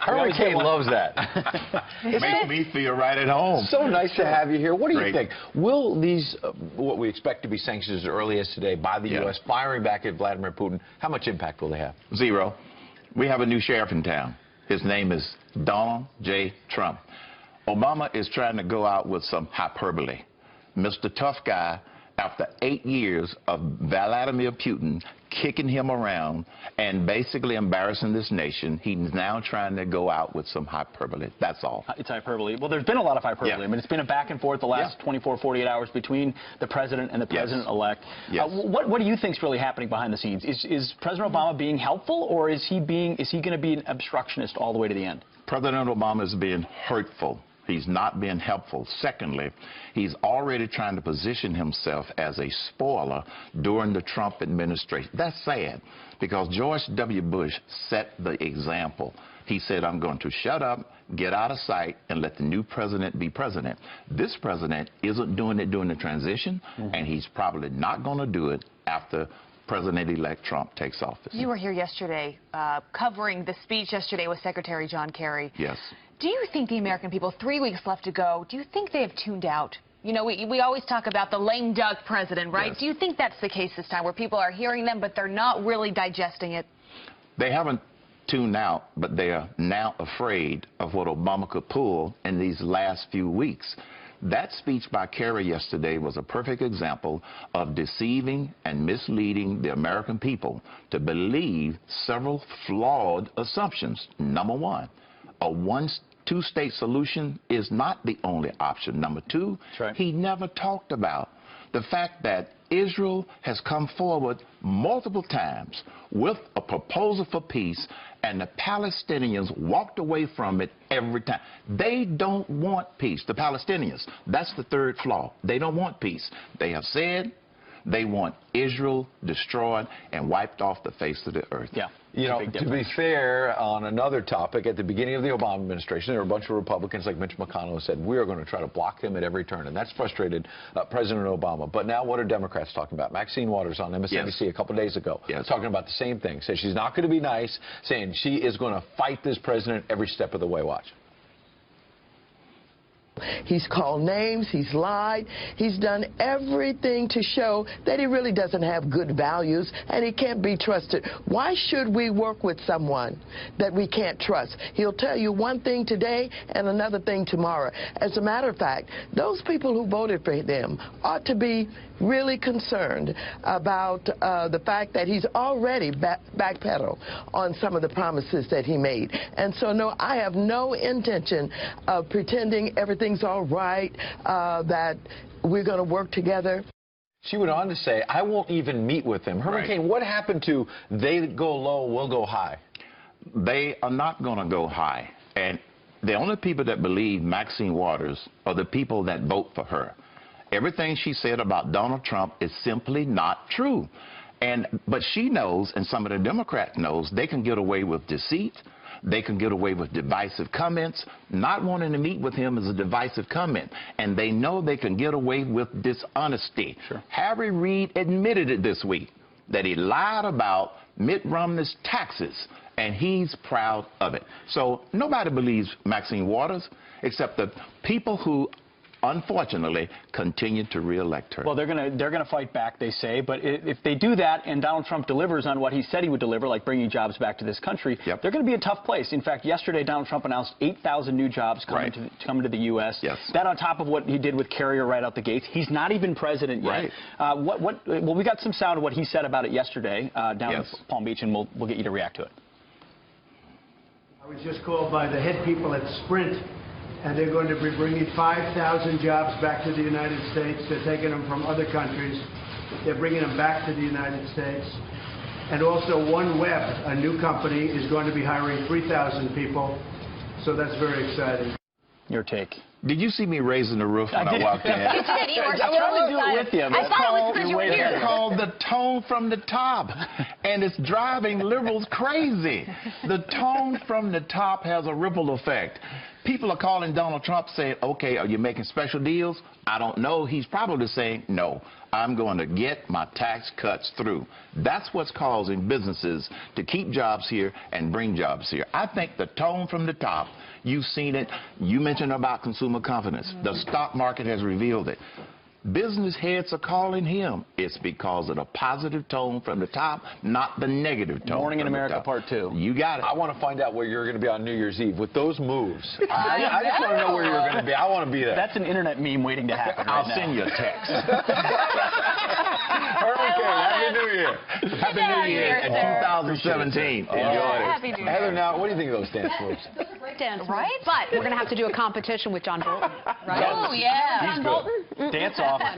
Herman Cain loves that. Makes me feel right at home. So nice to have you here. What do you Great. think? Will these, what we expect to be sanctions as early as today by the U.S., firing back at Vladimir Putin, how much impact will they have? Zero. We have a new sheriff in town. His name is Donald J. Trump. Obama is trying to go out with some hyperbole. Mr. Tough Guy, after 8 years of Vladimir Putin kicking him around and basically embarrassing this nation, he's now trying to go out with some hyperbole. That's all. It's hyperbole. Well, there's been a lot of hyperbole. I mean, it's been a back and forth the last 24, 48 hours between the president and the president-elect. What do you think is really happening behind the scenes? Is President Obama being helpful, or is he going to be an obstructionist all the way to the end? President Obama is being hurtful. He's not being helpful. Secondly, he's already trying to position himself as a spoiler during the Trump administration. That's sad, because George W. Bush set the example. He said, I'm going to shut up, get out of sight, and let the new president be president. This president isn't doing it during the transition, and he's probably not going to do it after President-elect Trump takes office. You were here yesterday covering the speech yesterday with Secretary John Kerry. Yes. Do you think the American people, 3 weeks left to go, do you think they have tuned out? You know, we always talk about the lame duck president, right? Yes. Do you think that's the case this time, where people are hearing them, but they're not really digesting it? They haven't tuned out, but they are now afraid of what Obama could pull in these last few weeks. That speech by Kerry yesterday was a perfect example of deceiving and misleading the American people to believe several flawed assumptions. Number one, a two-state solution is not the only option. Number two, he never talked about the fact that Israel has come forward multiple times with a proposal for peace, and the Palestinians walked away from it every time. They don't want peace, the Palestinians. That's the third flaw. They don't want peace. They have said they want Israel destroyed and wiped off the face of the earth. Yeah. You know, to be fair, on another topic, at the beginning of the Obama administration, there were a bunch of Republicans like Mitch McConnell who said, we are going to try to block him at every turn, and that's frustrated President Obama. But now what are Democrats talking about? Maxine Waters on MSNBC a couple days ago talking about the same thing, says she's not going to be nice, saying she is going to fight this president every step of the way. Watch. He's called names, he's lied, he's done everything to show that he really doesn't have good values and he can't be trusted. Why should we work with someone that we can't trust? He'll tell you one thing today and another thing tomorrow. As a matter of fact, those people who voted for him ought to be really concerned about the fact that he's already backpedaled on some of the promises that he made. And so, no, I have no intention of pretending everything's all right, that we're going to work together. She went on to say, I won't even meet with him. Herman Cain, what happened to they go low, we'll go high? They are not going to go high. And the only people that believe Maxine Waters are the people that vote for her. Everything she said about Donald Trump is simply not true. But she knows, and some of the Democrats knows, they can get away with deceit. They can get away with divisive comments. Not wanting to meet with him is a divisive comment. And they know they can get away with dishonesty. Harry Reid admitted it this week, that he lied about Mitt Romney's taxes, and he's proud of it. So nobody believes Maxine Waters except the people who unfortunately continue to re-elect her. Well, they're gonna fight back, they say, but if they do that and Donald Trump delivers on what he said he would deliver, like bringing jobs back to this country, they're going to be a tough place. In fact, yesterday Donald Trump announced 8,000 new jobs coming to the U.S. That on top of what he did with Carrier right out the gates. He's not even president yet. Well, we got some sound of what he said about it yesterday down in Palm Beach, and we'll get you to react to it. I was just called by the head people at Sprint, and they're going to be bringing 5,000 jobs back to the United States. They're taking them from other countries. They're bringing them back to the United States. And also OneWeb, a new company, is going to be hiring 3,000 people. So that's very exciting. Your take. Did you see me raising the roof when I walked in? You did. You were I tried to do it with you. I thought it was because you were here. It's called the tone from the top, and it's driving liberals crazy. The tone from the top has a ripple effect. People are calling Donald Trump saying, okay, are you making special deals? I don't know. He's probably saying, no, I'm going to get my tax cuts through. That's what's causing businesses to keep jobs here and bring jobs here. I think the tone from the top, you've seen it. You mentioned about consumer confidence. The stock market has revealed it. Business heads are calling him. It's because of the positive tone from the top, not the negative tone. Morning in America Part 2. You got it. I want to find out where you're going to be on New Year's Eve with those moves. I just want to know where you're going to be. I want to be there. That's an internet meme waiting to happen. I'll send you a text. Herman Cain, Happy New Year. Happy New Year in 2017. Enjoy it. Happy New Year. Heather, now, what do you think of those dance moves? Dance, Right? But we're going to have to do a competition with John Bolton, right? Oh, yeah. He's good. Dance off.